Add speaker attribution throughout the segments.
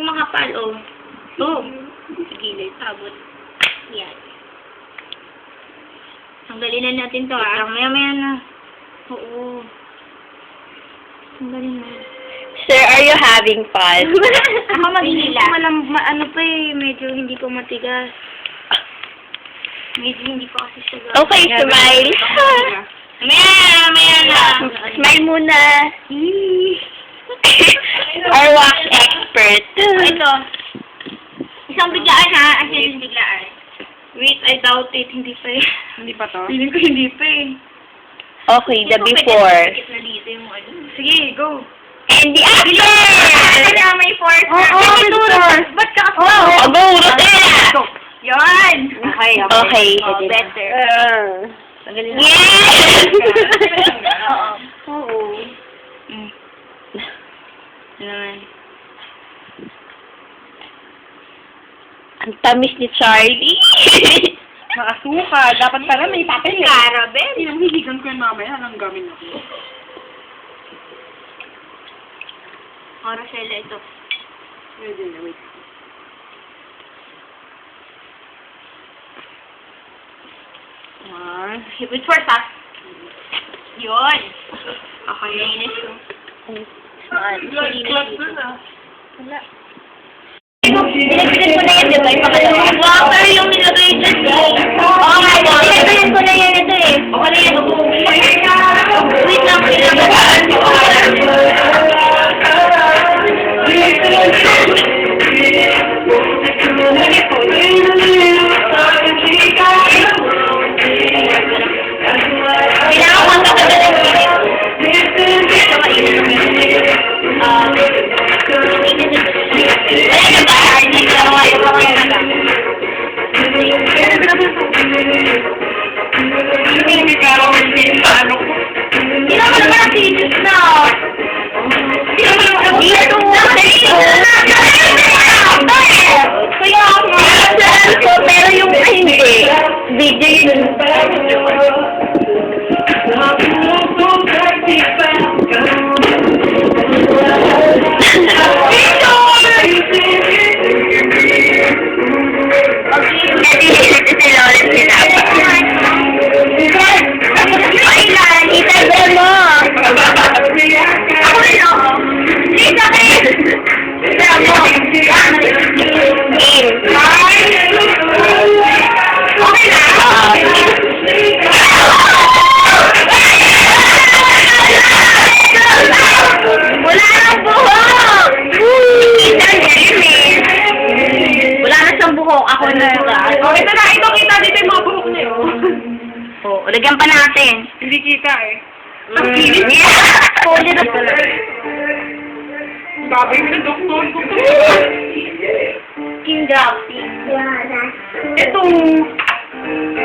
Speaker 1: makapal, oh. Oh. Sa gilid, abot. Yan. Tanggalin na natin to, ah. Maya-maya na. Oo. Tanggalin na.
Speaker 2: Sir, are you having fun?
Speaker 1: Ako maghihila. Ano pa eh, medyo hindi ko matigas. Medyo hindi pa kasi siya.
Speaker 2: Okay, smile.
Speaker 1: Maya na.
Speaker 2: Smile muna. Our wax expert.
Speaker 1: Ito. Isang biglaan ha. As in, biglaan. Wait, I doubt it. Hindi pa eh.
Speaker 3: Hindi pa to?
Speaker 1: Feeling ko hindi pa eh.
Speaker 2: Okay, the before.
Speaker 1: Na dito yung ano. Sige, go.
Speaker 2: And the after!
Speaker 1: Kaya may force.
Speaker 3: Oo, may force.
Speaker 1: Ba't ka ako?
Speaker 2: Go, Rosella!
Speaker 1: Yan!
Speaker 3: Okay.
Speaker 2: Okay.
Speaker 1: Oh, better.
Speaker 2: Yes!
Speaker 1: Oo. Naman.
Speaker 2: Ang tamis ni Charlie.
Speaker 3: Makasuka. Dapat pala may papel eh.
Speaker 1: Carabel.
Speaker 3: Hinamhiligan ko yun mamaya. Anong gamin ako?
Speaker 1: Rosella, ito.
Speaker 3: Wait.
Speaker 1: With force, ha? Yun. Okay. Linis ko. Wala.
Speaker 2: Pinagpinan ko na yan, di ba? Yung pangalawa.
Speaker 1: Water yung nilagay dyan. Oo nga, pinagpinan ko na yan ito eh. Okay na yan. Wait lang, kailangan ko magkakagal ng init. Ito mainit. Wala na ba? Hindi ko lang yung mga mata. Hindi naman naman ang sinis na. Hindi naman naman ang sinis na. Kaya ako
Speaker 2: Pero yung hindi. Video yun.
Speaker 1: Lagyan pa natin.
Speaker 3: Hindi kita eh.
Speaker 1: Pwede na pala.
Speaker 3: Babi yung doktor.
Speaker 1: Skin grafting.
Speaker 3: Ito.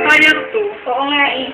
Speaker 3: Kaya to.
Speaker 1: Oo nga eh.